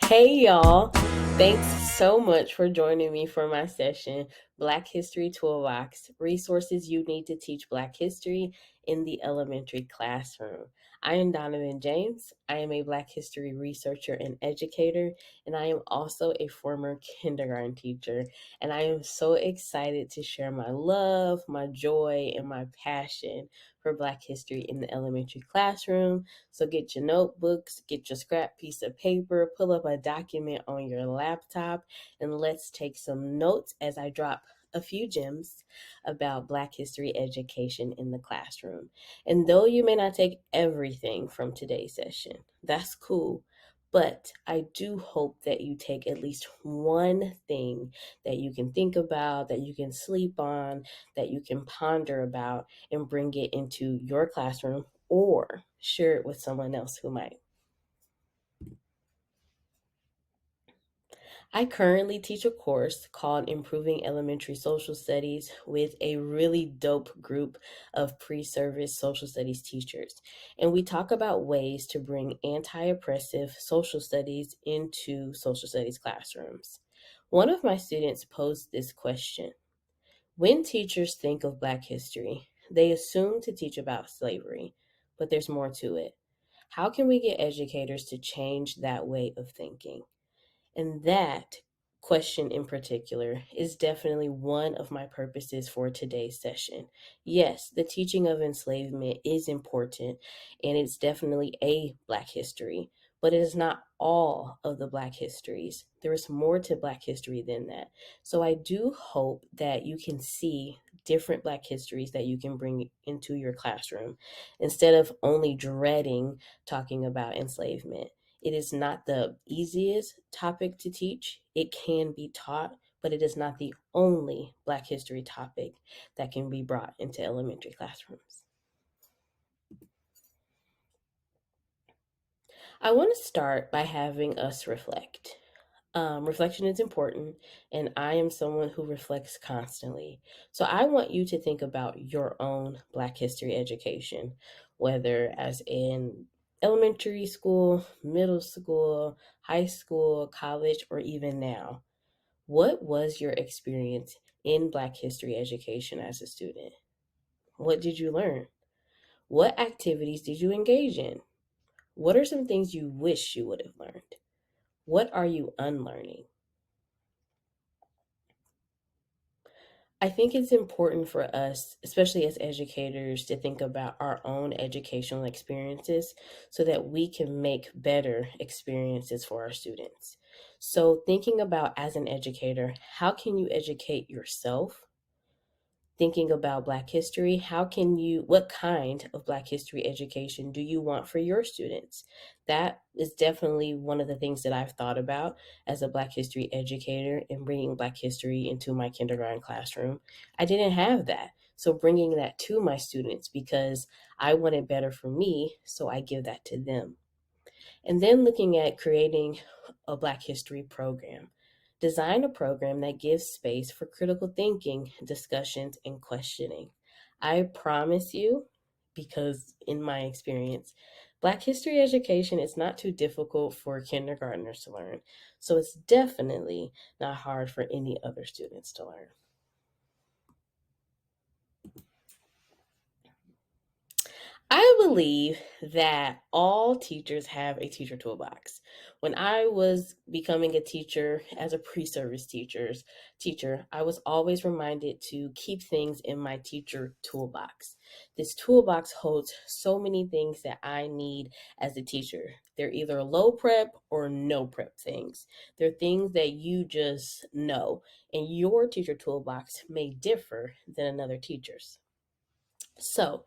Hey y'all, thanks so much for joining me for my session, Black History Toolbox, resources you need to teach Black history in the elementary classroom. I am Dawnavyn James. I am a Black history researcher and educator, and I am also a former kindergarten teacher. And I am so excited to share my love, my joy, and my passion for Black history in the elementary classroom. So get your notebooks, get your scrap piece of paper, pull up a document on your laptop, and let's take some notes as I drop a few gems about Black history education in the classroom. And though you may not take everything from today's session, that's cool. But I do hope that you take at least one thing that you can think about, that you can sleep on, that you can ponder about, and bring it into your classroom or share it with someone else who might. I currently teach a course called Improving Elementary Social Studies with a really dope group of pre service social studies teachers. And we talk about ways to bring anti oppressive social studies into social studies classrooms. One of my students posed this question: when teachers think of Black history, they assume to teach about slavery, but there's more to it. How can we get educators to change that way of thinking? And that question in particular is definitely one of my purposes for today's session. Yes, the teaching of enslavement is important and it's definitely a Black history, but it is not all of the Black histories. There is more to Black history than that. So I do hope that you can see different Black histories that you can bring into your classroom instead of only dreading talking about enslavement. It is not the easiest topic to teach. It can be taught, but it is not the only Black history topic that can be brought into elementary classrooms. I want to start by having us reflect. Reflection is important, and I am someone who reflects constantly. So I want you to think about your own Black history education, whether as in elementary school, middle school, high school, college, or even now. What was your experience in Black history education as a student? What did you learn? What activities did you engage in? What are some things you wish you would have learned? What are you unlearning? I think it's important for us, especially as educators, to think about our own educational experiences so that we can make better experiences for our students. So, thinking about as an educator, how can you educate yourself? Thinking about Black history, what kind of Black history education do you want for your students? That is definitely one of the things that I've thought about as a Black history educator and bringing Black history into my kindergarten classroom. I didn't have that. So bringing that to my students because I want it better for me, so I give that to them. And then looking at creating a Black history program. Design a program that gives space for critical thinking, discussions, and questioning. I promise you, because in my experience, Black history education is not too difficult for kindergartners to learn. So it's definitely not hard for any other students to learn. I believe that all teachers have a teacher toolbox. When I was becoming a teacher as a pre-service teacher, I was always reminded to keep things in my teacher toolbox. This toolbox holds so many things that I need as a teacher. They're either low prep or no prep things. They're things that you just know, and your teacher toolbox may differ than another teacher's. So,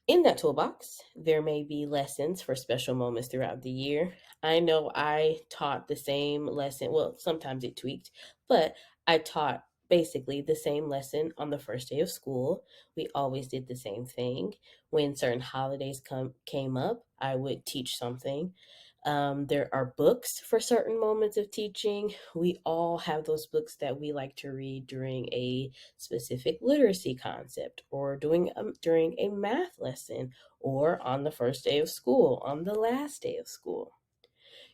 in that toolbox, there may be lessons for special moments throughout the year. I know I taught the same lesson, well, sometimes it tweaked, but I taught basically the same lesson on the first day of school. We always did the same thing. When certain holidays came up, I would teach something. There are books for certain moments of teaching. We all have those books that we like to read during a specific literacy concept or during a math lesson or on the first day of school, on the last day of school.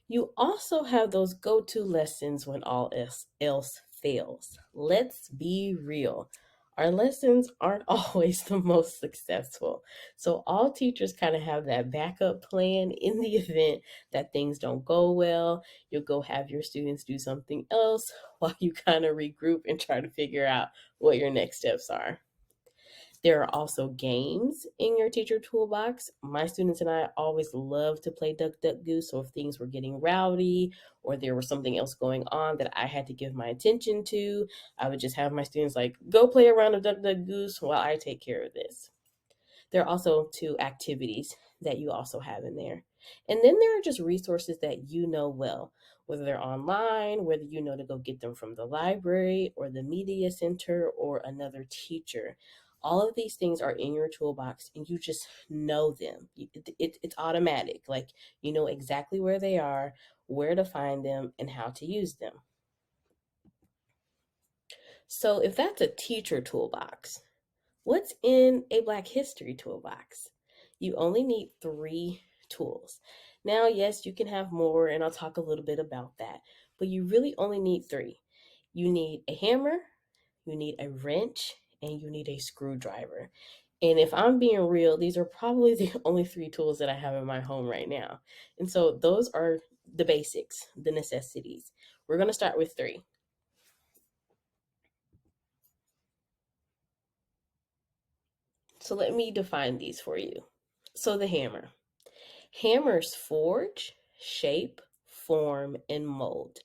You also have those go to lessons when all else fails. Let's be real. Our lessons aren't always the most successful. So, all teachers kind of have that backup plan in the event that things don't go well. You'll go have your students do something else while you kind of regroup and try to figure out what your next steps are. There are also games in your teacher toolbox. My students and I always love to play Duck Duck Goose. So if things were getting rowdy or there was something else going on that I had to give my attention to, I would just have my students like, go play a round of Duck Duck Goose while I take care of this. There are also two activities that you also have in there. And then there are just resources that you know well, whether they're online, whether you know to go get them from the library or the media center or another teacher. All of these things are in your toolbox and you just know them. It's automatic. Like you know exactly where they are, where to find them, and how to use them. So if that's a teacher toolbox, what's in a Black History toolbox? You only need three tools. Now, yes, you can have more, and I'll talk a little bit about that, but you really only need three. You need a hammer, you need a wrench, and you need a screwdriver. And if I'm being real, these are probably the only three tools that I have in my home right now. And so those are the basics, the necessities. We're going to start with three. So let me define these for you. So the hammer. Hammers forge, shape, form, and mold.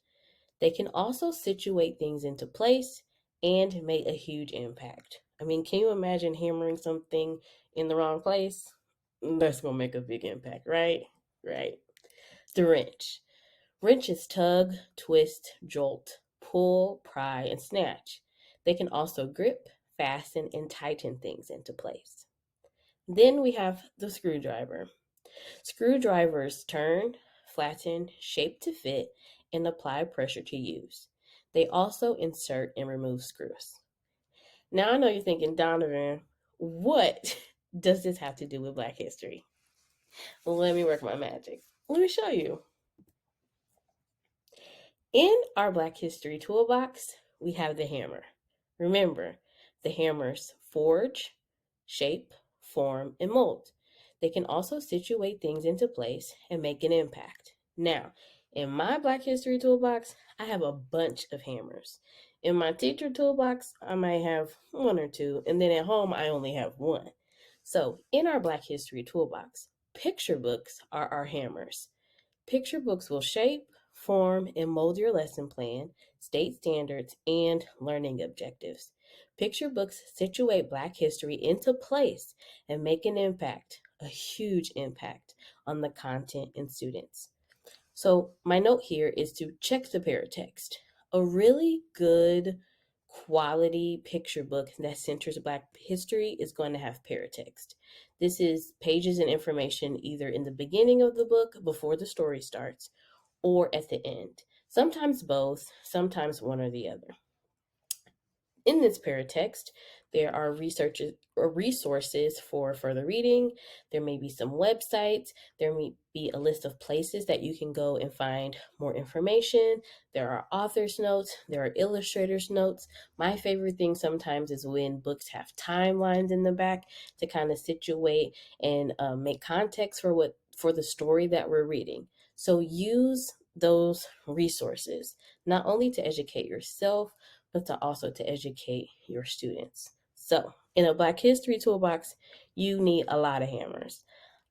They can also situate things into place and make a huge impact. I mean, can you imagine hammering something in the wrong place? That's going to make a big impact, right? Right. The wrench. Wrenches tug, twist, jolt, pull, pry, and snatch. They can also grip, fasten, and tighten things into place. Then we have the screwdriver. Screwdrivers turn, flatten, shape to fit, and apply pressure to use. They also insert and remove screws. Now I know you're thinking, Donovan, what does this have to do with Black history? Well, let me work my magic. Let me show you. In our Black History toolbox, we have the hammer. Remember, the hammers forge, shape, form, and mold. They can also situate things into place and make an impact. Now, in my Black History toolbox, I have a bunch of hammers. In my teacher toolbox, I might have one or two, and then at home, I only have one. So, in our Black History toolbox, picture books are our hammers. Picture books will shape, form, and mold your lesson plan, state standards, and learning objectives. Picture books situate Black history into place and make an impact, a huge impact, on the content and students. So, my note here is to check the paratext. A really good quality picture book that centers Black history is going to have paratext. This is pages and information either in the beginning of the book before the story starts or at the end. Sometimes both, sometimes one or the other. In this paratext, there are researches or resources for further reading. There may be some websites. There may be a list of places that you can go and find more information. There are author's notes. There are illustrator's notes. My favorite thing sometimes is when books have timelines in the back to kind of situate and make context for the story that we're reading. So use those resources not only to educate yourself but to also to educate your students. So, in a Black History toolbox, you need a lot of hammers.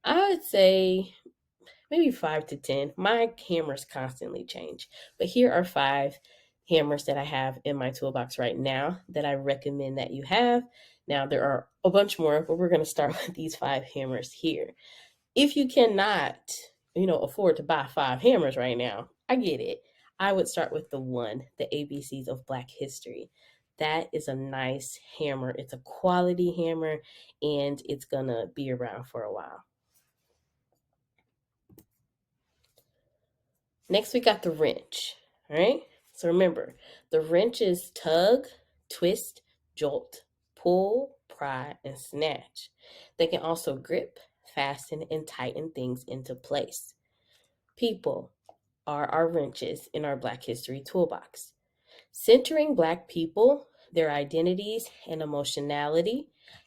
I would say maybe 5 to 10. My hammers constantly change, but here are 5 hammers that I have in my toolbox right now that I recommend that you have. Now, there are a bunch more, but we're going to start with these 5 hammers here. If you cannot, afford to buy 5 hammers right now, I get it. I would start with the one, the ABCs of Black history. That is a nice hammer. It's a quality hammer and it's gonna be around for a while. Next, we got the wrench. All right. So remember, the wrench is tug, twist, jolt, pull, pry, and snatch. They can also grip, fasten, and tighten things into place. People, are our wrenches in our Black History Toolbox. Centering Black people, their identities and emotionality,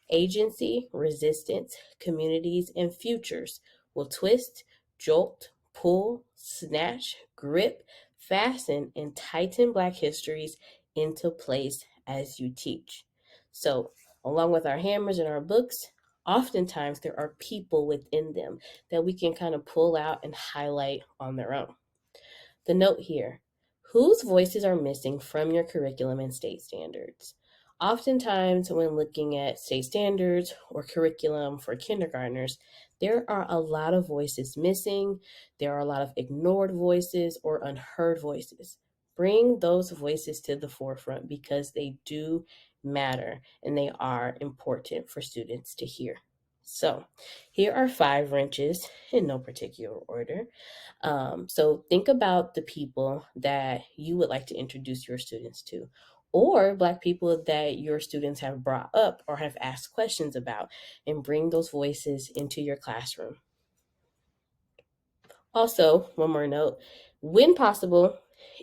agency, resistance, communities, and futures will twist, jolt, pull, snatch, grip, fasten, and tighten Black histories into place as you teach. So, along with our hammers and our books, oftentimes there are people within them that we can kind of pull out and highlight on their own. The note here: whose voices are missing from your curriculum and state standards? Oftentimes, when looking at state standards or curriculum for kindergartners, there are a lot of voices missing. There are a lot of ignored voices or unheard voices. Bring those voices to the forefront because they do matter and they are important for students to hear. So, here are 5 wrenches in no particular order. So think about the people that you would like to introduce your students to, or Black people that your students have brought up or have asked questions about, and bring those voices into your classroom. Also, one more note: when possible,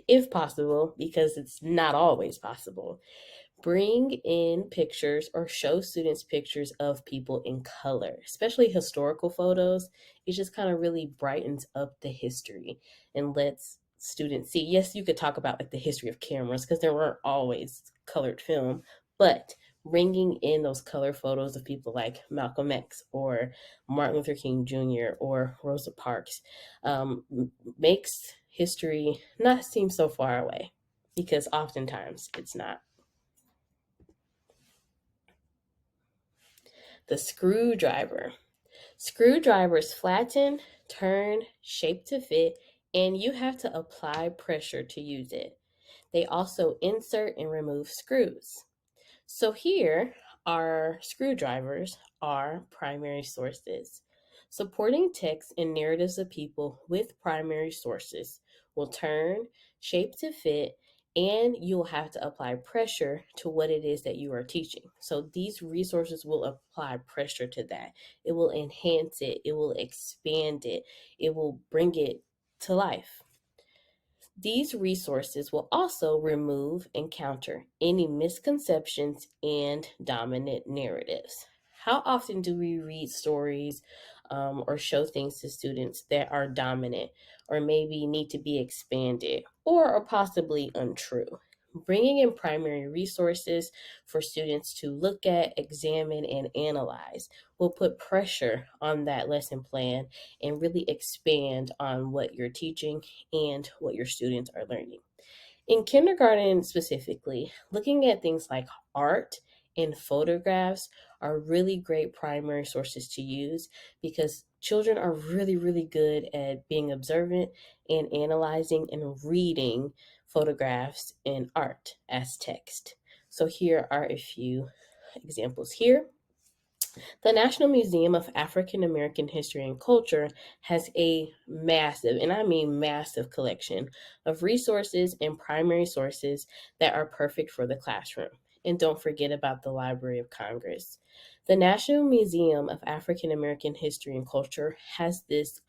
if possible, because it's not always possible, bring in pictures or show students pictures of people in color, especially historical photos. It just kind of really brightens up the history and lets students see. Yes, you could talk about like the history of cameras because there weren't always colored film, but bringing in those color photos of people like Malcolm X or Martin Luther King Jr. or Rosa Parks makes history not seem so far away, because oftentimes it's not. The screwdriver. Screwdrivers flatten, turn, shape to fit, and you have to apply pressure to use it. They also insert and remove screws. So here, our screwdrivers are primary sources. Supporting texts and narratives of people with primary sources will turn, shape to fit, and you'll have to apply pressure to what it is that you are teaching. So these resources will apply pressure to that. It will enhance it, it will expand it, it will bring it to life. These resources will also remove and counter any misconceptions and dominant narratives. How often do we read stories or show things to students that are dominant or maybe need to be expanded or are possibly untrue? Bringing in primary resources for students to look at, examine, and analyze will put pressure on that lesson plan and really expand on what you're teaching and what your students are learning. In kindergarten specifically, looking at things like art and photographs are really great primary sources to use because children are really, really good at being observant and analyzing and reading photographs and art as text. So here are a few examples here. The National Museum of African American History and Culture has a massive, and I mean massive, collection of resources and primary sources that are perfect for the classroom. And don't forget about the Library of Congress. The National Museum of African American History and Culture has this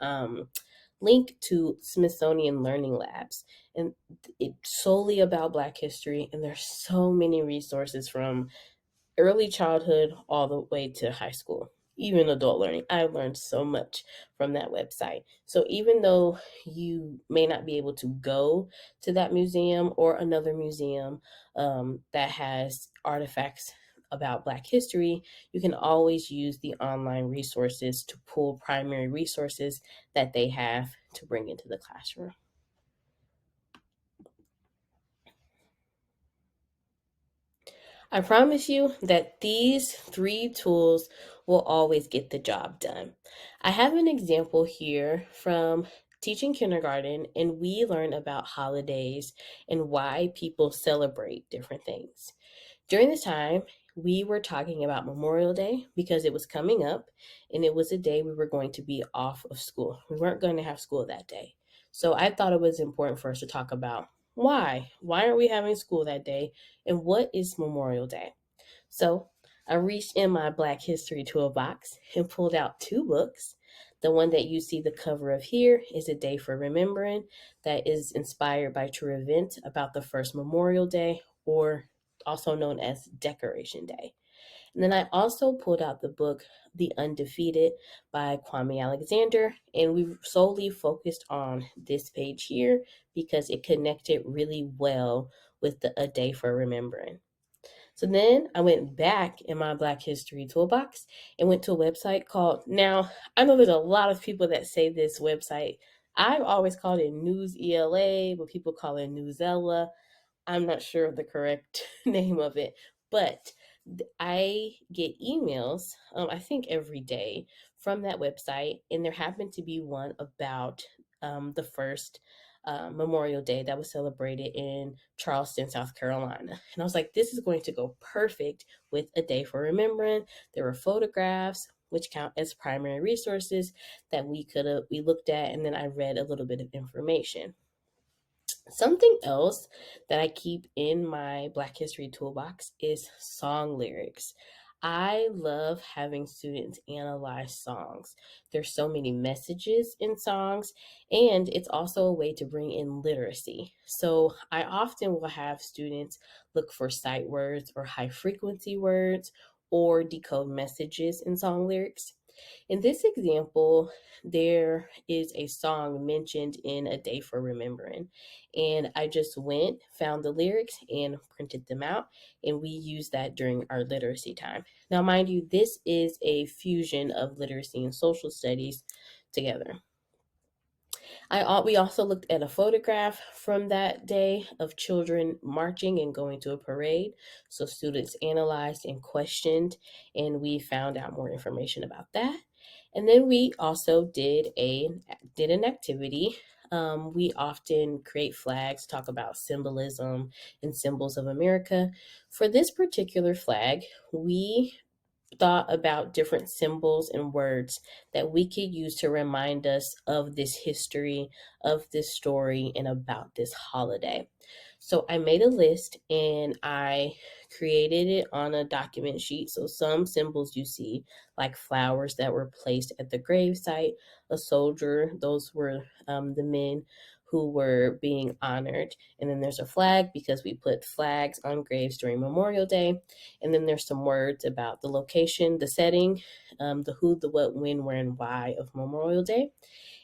link to Smithsonian Learning Labs, and it's solely about Black history. And there's so many resources from early childhood all the way to high school, even adult learning. I learned so much from that website. So even though you may not be able to go to that museum or another museum that has artifacts about Black history, you can always use the online resources to pull primary resources that they have to bring into the classroom. I promise you that these 3 tools will always get the job done. I have an example here from teaching kindergarten, and we learn about holidays and why people celebrate different things. During this time, we were talking about Memorial Day because it was coming up and it was a day we were going to be off of school. We weren't going to have school that day. So I thought it was important for us to talk about why. Why aren't we having school that day? And what is Memorial Day? So I reached in my Black History toolbox and pulled out 2 books. The one that you see the cover of here is A Day for Remembering, that is inspired by true events about the first Memorial Day, or also known as Decoration Day. And then I also pulled out the book The Undefeated by Kwame Alexander, and we solely focused on this page here because it connected really well with the A Day for Remembering. So then I went back in my Black History Toolbox and went to a website called, now I know there's a lot of people that say this website. I've always called it News ELA, but people call it Newsella. I'm not sure of the correct name of it, but I get emails, I think every day from that website, and there happened to be one about the first Memorial Day that was celebrated in Charleston, South Carolina. And I was like, this is going to go perfect with A Day for Remembering. There were photographs, which count as primary resources that we looked at, and then I read a little bit of information. Something else that I keep in my Black History Toolbox is song lyrics. I love having students analyze songs. There's so many messages in songs, and it's also a way to bring in literacy. So I often will have students look for sight words or high frequency words or decode messages in song lyrics. In this example, there is a song mentioned in A Day for Remembering. And I just went, found the lyrics, and printed them out. And we used that during our literacy time. Now, mind you, this is a fusion of literacy and social studies together. We also looked at a photograph from that day of children marching and going to a parade. So students analyzed and questioned, and we found out more information about that. And then we also did an activity. We often create flags, talk about symbolism and symbols of America. For this particular flag, we thought about different symbols and words that we could use to remind us of this history, of this story, and about this holiday. So I made a list and I created it on a document sheet. So some symbols you see, like flowers that were placed at the gravesite, a soldier, those were the men who were being honored. And then there's a flag because we put flags on graves during Memorial Day. And then there's some words about the location, the setting, the who, the what, when, where, and why of Memorial Day.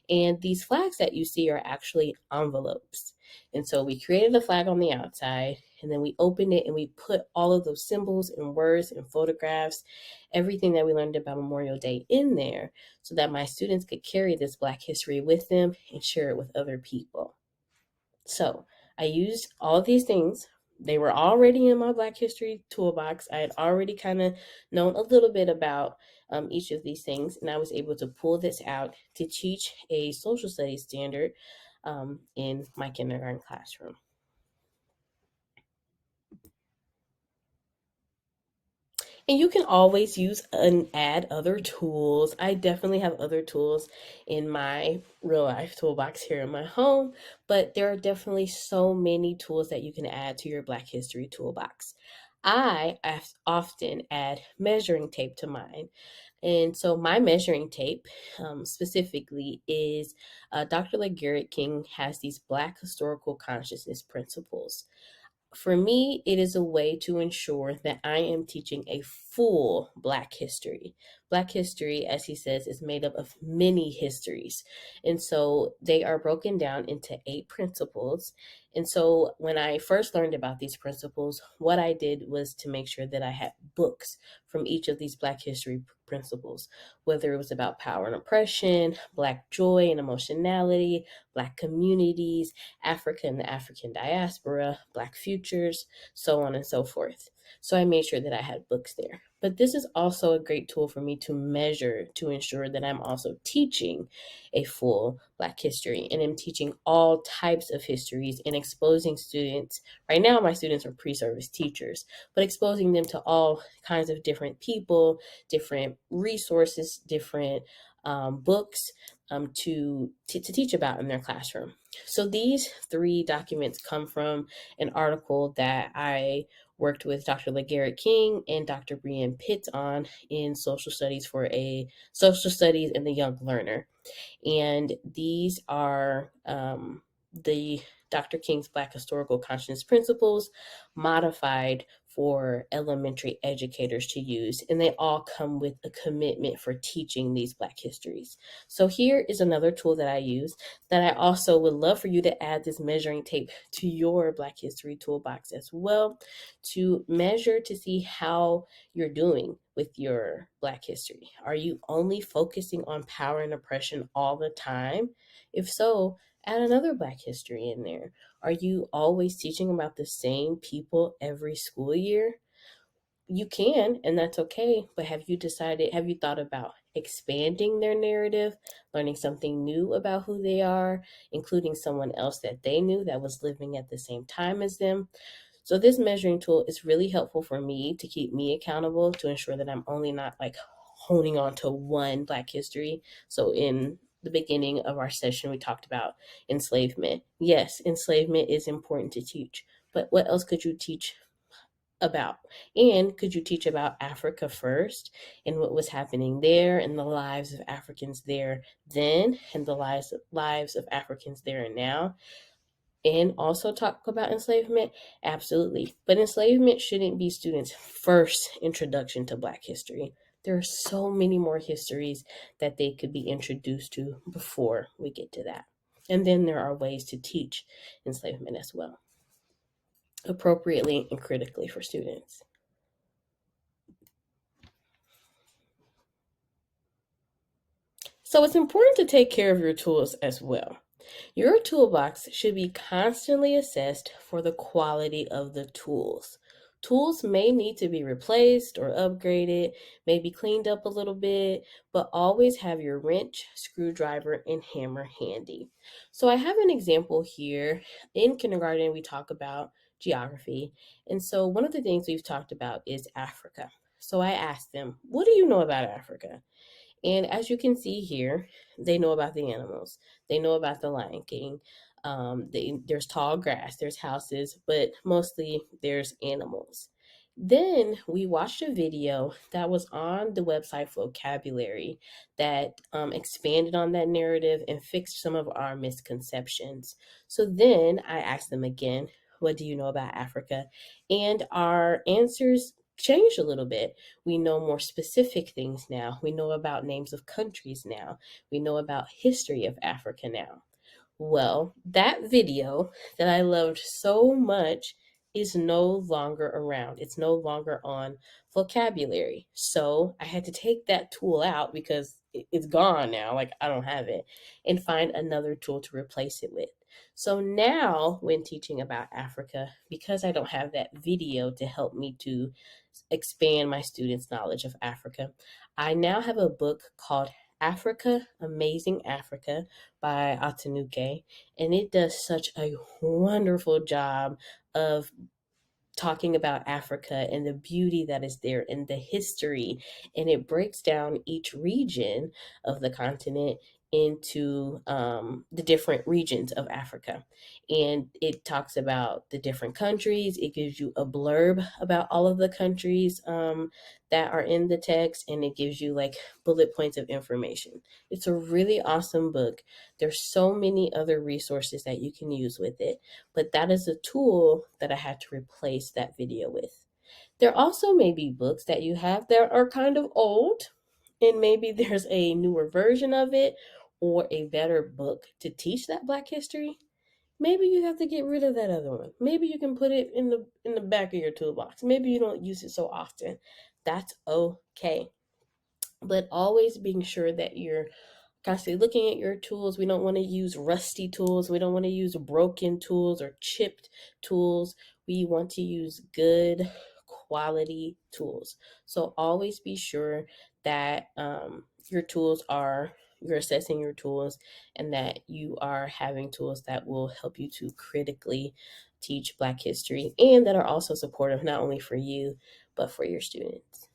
And these flags that you see are actually envelopes. And so we created a flag on the outside, and then we opened it and we put all of those symbols and words and photographs, everything that we learned about Memorial Day in there, so that my students could carry this Black history with them and share it with other people. So I used all of these things. They were already in my Black History Toolbox. I had already kind of known a little bit about each of these things, and I was able to pull this out to teach a social studies standard in my kindergarten classroom. And you can always use and add other tools. I definitely have other tools in my real life toolbox here in my home, but there are definitely so many tools that you can add to your Black History toolbox. I often add measuring tape to mine. And so my measuring tape specifically is Dr. LeGarrette King has these Black historical consciousness principles. For me, it is a way to ensure that I am teaching a full Black history. Black history, as he says, is made up of many histories. And so they are broken down into 8 principles. And so when I first learned about these principles, what I did was to make sure that I had books from each of these Black history principles, whether it was about power and oppression, Black joy and emotionality, Black communities, Africa and the African diaspora, Black futures, so on and so forth. So I made sure that I had books there. But this is also a great tool for me to measure to ensure that I'm also teaching a full Black history, and I'm teaching all types of histories and exposing students. Right now, my students are pre-service teachers, but exposing them to all kinds of different people, different resources, different books to teach about in their classroom. So these 3 documents come from an article that I worked with Dr. LeGarrette King and Dr. Brienne Pitts on in social studies for a social studies in the young learner. And these are the Dr. King's Black Historical Consciousness Principles modified for elementary educators to use, and they all come with a commitment for teaching these Black histories. So here is another tool that I use that I also would love for you to add this measuring tape to your Black History toolbox as well, to measure to see how you're doing with your Black history. Are you only focusing on power and oppression all the time? If so, add another Black history in there. Are you always teaching about the same people every school year? You can, and that's okay, but have you thought about expanding their narrative, learning something new about who they are, including someone else that they knew that was living at the same time as them? So this measuring tool is really helpful for me to keep me accountable, to ensure that I'm only not like honing on to one Black history. So in the beginning of our session, we talked about enslavement. Yes, enslavement is important to teach, but what else could you teach about? And could you teach about Africa first and what was happening there and the lives of Africans there then and the lives of Africans there and now? And also talk about enslavement? Absolutely. But enslavement shouldn't be students' first introduction to Black history. There are so many more histories that they could be introduced to before we get to that. And then there are ways to teach enslavement as well, appropriately and critically for students. So it's important to take care of your tools as well. Your toolbox should be constantly assessed for the quality of the tools. Tools may need to be replaced or upgraded, maybe cleaned up a little bit, but always have your wrench, screwdriver, and hammer handy. So I have an example here. In kindergarten, we talk about geography. And so one of the things we've talked about is Africa. So I asked them, what do you know about Africa? And as you can see here, they know about the animals. They know about the Lion King. There's tall grass, there's houses, but mostly there's animals. Then we watched a video that was on the website Vocabulary that expanded on that narrative and fixed some of our misconceptions. So then I asked them again, what do you know about Africa? And our answers changed a little bit. We know more specific things now. We know about names of countries now. We know about history of Africa now. Well, that video that I loved so much is no longer around. It's no longer on vocabulary. So I had to take that tool out because it's gone now. Like I don't have it, and find another tool to replace it with. So now, when teaching about Africa, because I don't have that video to help me to expand my students' knowledge of Africa, I now have a book called Africa, Amazing Africa by Atanuke, and it does such a wonderful job of talking about Africa and the beauty that is there and the history. And it breaks down each region of the continent into the different regions of Africa. And it talks about the different countries. It gives you a blurb about all of the countries that are in the text, and it gives you like bullet points of information. It's a really awesome book. There's so many other resources that you can use with it, but that is a tool that I had to replace that video with. There also may be books that you have that are kind of old, and maybe there's a newer version of it or a better book to teach that Black history. Maybe you have to get rid of that other one. Maybe you can put it in the back of your toolbox. Maybe you don't use it so often. That's okay. But always being sure that you're constantly looking at your tools. We don't want to use rusty tools. We don't want to use broken tools or chipped tools. We want to use good quality tools. So always be sure that your tools are, you're assessing your tools, and that you are having tools that will help you to critically teach Black history and that are also supportive not only for you, but for your students.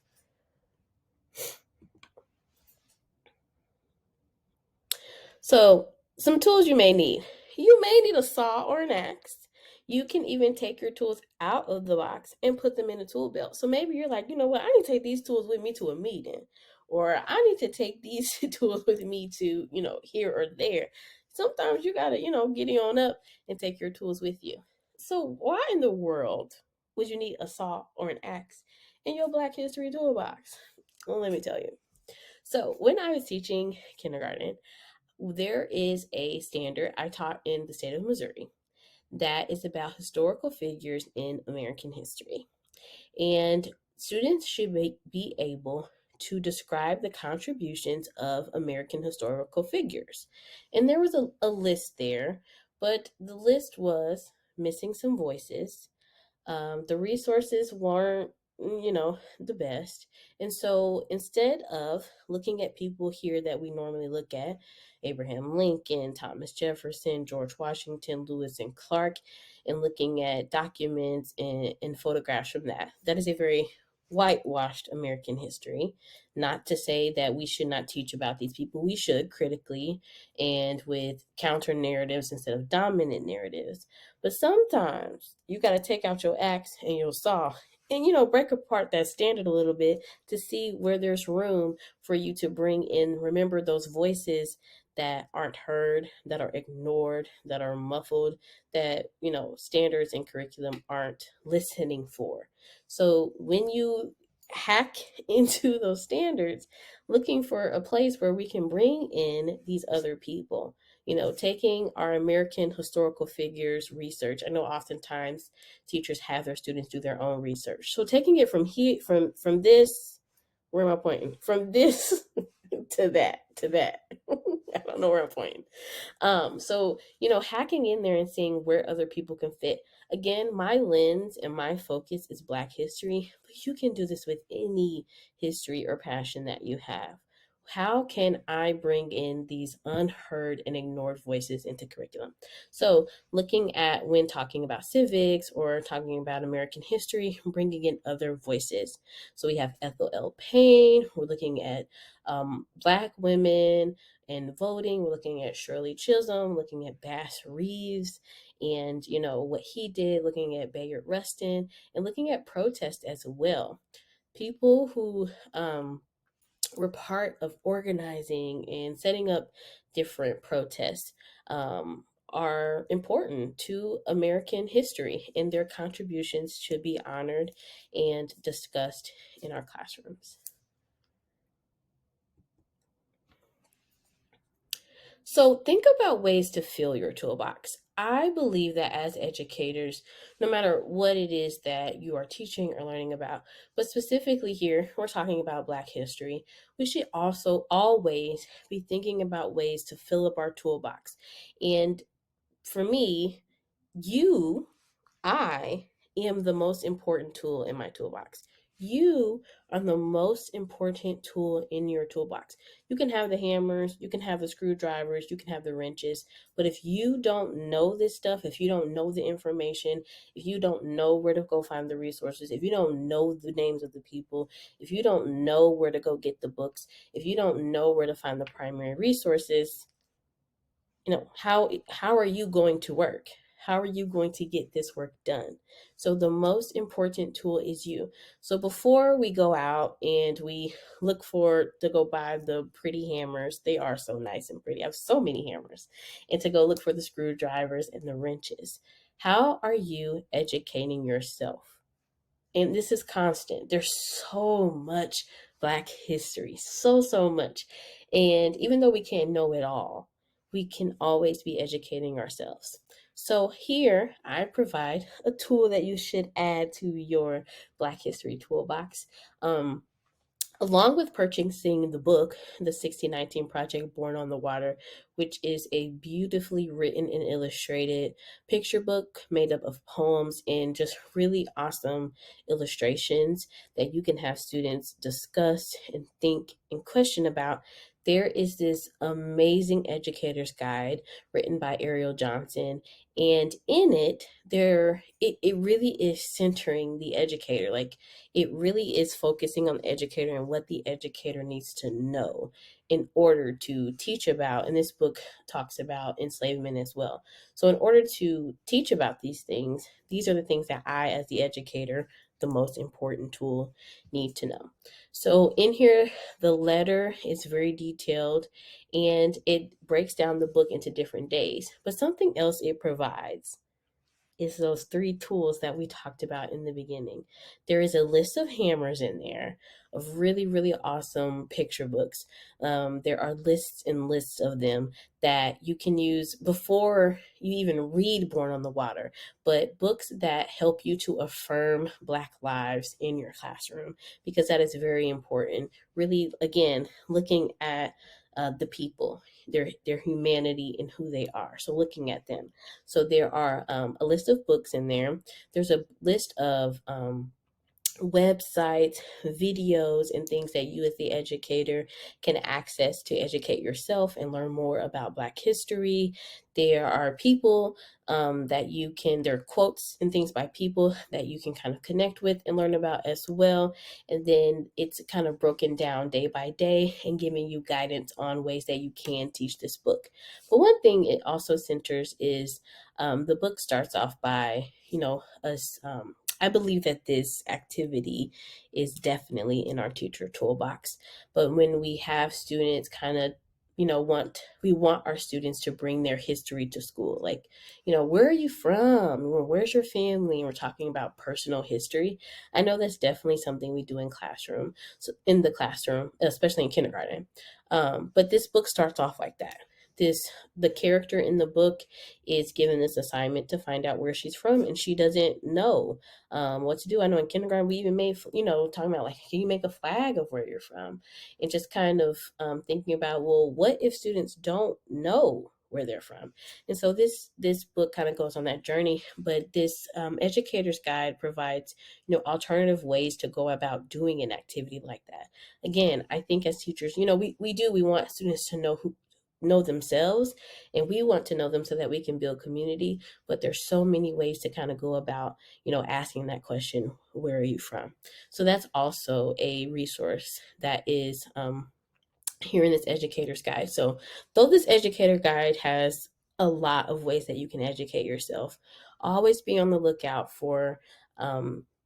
So, some tools you may need. You may need a saw or an axe. You can even take your tools out of the box and put them in a tool belt. So maybe you're like, you know what, I need to take these tools with me to a meeting, or I need to take these tools with me to, here or there. Sometimes you gotta, giddy on up and take your tools with you. So why in the world would you need a saw or an axe in your Black History toolbox? Well, let me tell you. So when I was teaching kindergarten, there is a standard I taught in the state of Missouri that is about historical figures in American history. And students should be able to describe the contributions of American historical figures. And there was a list there, but the list was missing some voices. The resources weren't, the best. And so instead of looking at people here that we normally look at, Abraham Lincoln, Thomas Jefferson, George Washington, Lewis and Clark, and looking at documents and photographs from that is a very whitewashed American history. Not to say that we should not teach about these people. We should critically and with counter narratives instead of dominant narratives. But sometimes you got to take out your axe and your saw and, break apart that standard a little bit to see where there's room for you to bring in, remember those voices that aren't heard, that are ignored, that are muffled, that, standards and curriculum aren't listening for. So when you hack into those standards, looking for a place where we can bring in these other people, taking our American historical figures research. I know oftentimes teachers have their students do their own research. So taking it from here, from this, where am I pointing? From this to that. I don't know where I'm pointing. So, hacking in there and seeing where other people can fit. Again, my lens and my focus is Black history, but you can do this with any history or passion that you have. How can I bring in these unheard and ignored voices into curriculum? So, looking at when talking about civics or talking about American history, bringing in other voices. So, we have Ethel L. Payne, we're looking at Black women and voting. We're looking at Shirley Chisholm, looking at Bass Reeves, and what he did, looking at Bayard Rustin, and looking at protest as well. People who were part of organizing and setting up different protests are important to American history, and their contributions should be honored and discussed in our classrooms. So think about ways to fill your toolbox. I believe that as educators, no matter what it is that you are teaching or learning about, but specifically here, we're talking about Black history, we should also always be thinking about ways to fill up our toolbox. And for me, you I am the most important tool in my toolbox. You are the most important tool in your toolbox. You can have the hammers, you can have the screwdrivers, you can have the wrenches, but if you don't know this stuff, if you don't know the information, if you don't know where to go find the resources, if you don't know the names of the people, if you don't know where to go get the books, if you don't know where to find the primary resources, how are you going to work? How are you going to get this work done? So the most important tool is you. So before we go out and we look for to go buy the pretty hammers, they are so nice and pretty. I have so many hammers. And to go look for the screwdrivers and the wrenches. How are you educating yourself? And this is constant. There's so much Black history, so much. And even though we can't know it all, we can always be educating ourselves. So here I provide a tool that you should add to your Black history toolbox. Along with purchasing the book, the 1619 Project Born on the Water, which is a beautifully written and illustrated picture book made up of poems and just really awesome illustrations that you can have students discuss and think and question about. there is this amazing educator's guide written by Ariel Johnson. And in it, it really is centering the educator. Like, it really is focusing on the educator and what the educator needs to know in order to teach about. And this book talks about enslavement as well. So, in order to teach about these things, these are the things that I, as the educator, the most important tool, need to know. So, in here, the letter is very detailed and it breaks down the book into different days. But something else it provides is those three tools that we talked about in the beginning. There is a list of hammers in there of really, really awesome picture books. There are lists and lists of them that you can use before you even read Born on the Water, but books that help you to affirm Black lives in your classroom, because that is very important. Really, again, looking at the people, their humanity and who they are. So looking at them. So there are a list of books in there. There's a list of websites, videos, and things that you as the educator can access to educate yourself and learn more about Black history. There are people there are quotes and things by people that you can kind of connect with and learn about as well. And then it's kind of broken down day by day and giving you guidance on ways that you can teach this book. But one thing it also centers is the book starts off by, us. I believe that this activity is definitely in our teacher toolbox. But when we have students kind of, we want our students to bring their history to school. Like, where are you from? Where's your family? And we're talking about personal history. I know that's definitely something we do in the classroom, especially in kindergarten. But this book starts off like that. The character in the book is given this assignment to find out where she's from, and she doesn't know what to do. I know in kindergarten we even made, talking about like, can you make a flag of where you're from? And just kind of thinking about, well, what if students don't know where they're from? And so this book kind of goes on that journey. But this educator's guide provides, alternative ways to go about doing an activity like that. Again, I think as teachers, we want students to know themselves, and we want to know them so that we can build community. But there's so many ways to kind of go about, asking that question, where are you from? So that's also a resource that is here in this educator's guide. So though this educator guide has a lot of ways that you can educate yourself, always be on the lookout for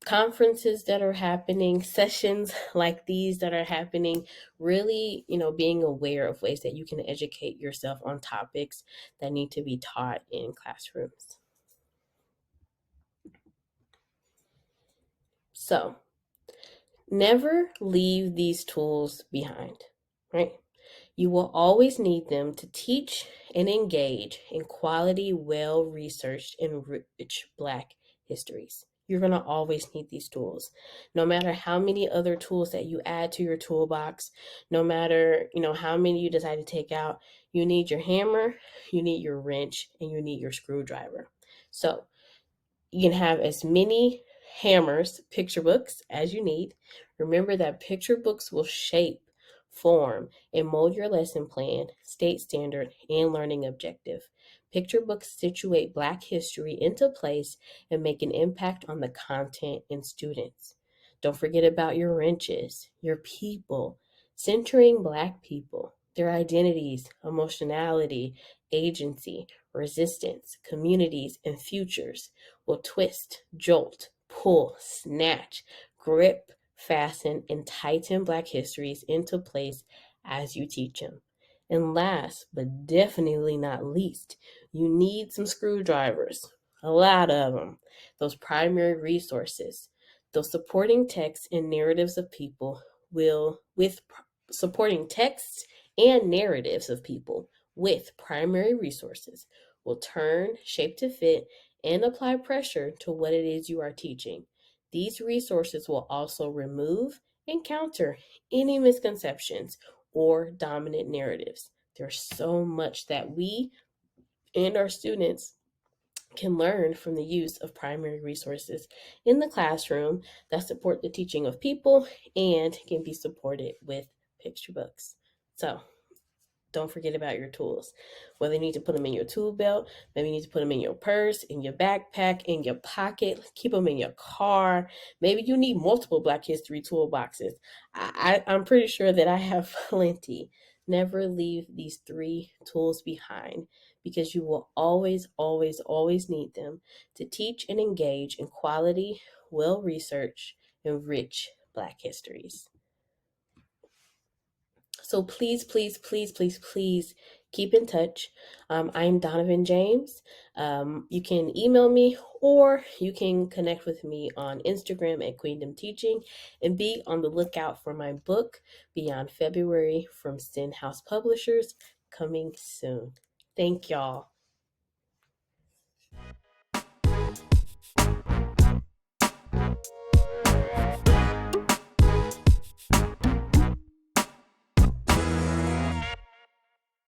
conferences that are happening, sessions like these that are happening, really, being aware of ways that you can educate yourself on topics that need to be taught in classrooms. So never leave these tools behind, right? You will always need them to teach and engage in quality, well researched, and rich Black histories. You're going to always need these tools. No matter how many other tools that you add to your toolbox, no matter, how many you decide to take out, you need your hammer, you need your wrench, and you need your screwdriver. So you can have as many hammers, picture books, as you need. Remember that picture books will shape, form, and mold your lesson plan, state standard, and learning objective. Picture books situate Black history into place and make an impact on the content and students. Don't forget about your wrenches, your people, centering Black people, their identities, emotionality, agency, resistance, communities, and futures will twist, jolt, pull, snatch, grip, fasten, and tighten Black histories into place as you teach them. And last, but definitely not least, you need some screwdrivers, a lot of them, those primary resources, those supporting texts and narratives of people supporting texts and narratives of people with primary resources will turn, shape to fit, and apply pressure to what it is you are teaching. These resources will also remove and counter any misconceptions or dominant narratives. There's so much that we and our students can learn from the use of primary resources in the classroom that support the teaching of people and can be supported with picture books. So don't forget about your tools. Whether you need to put them in your tool belt, maybe you need to put them in your purse, in your backpack, in your pocket, keep them in your car. Maybe you need multiple Black History toolboxes. I'm pretty sure that I have plenty. Never leave these 3 tools behind because you will always, always, always need them to teach and engage in quality, well researched, and rich Black histories. So please, please, please, please, please keep in touch. I'm Dawnavyn James. You can email me or you can connect with me on Instagram at Queendom Teaching, and be on the lookout for my book, Beyond February, from Stenhouse Publishers, coming soon. Thank y'all.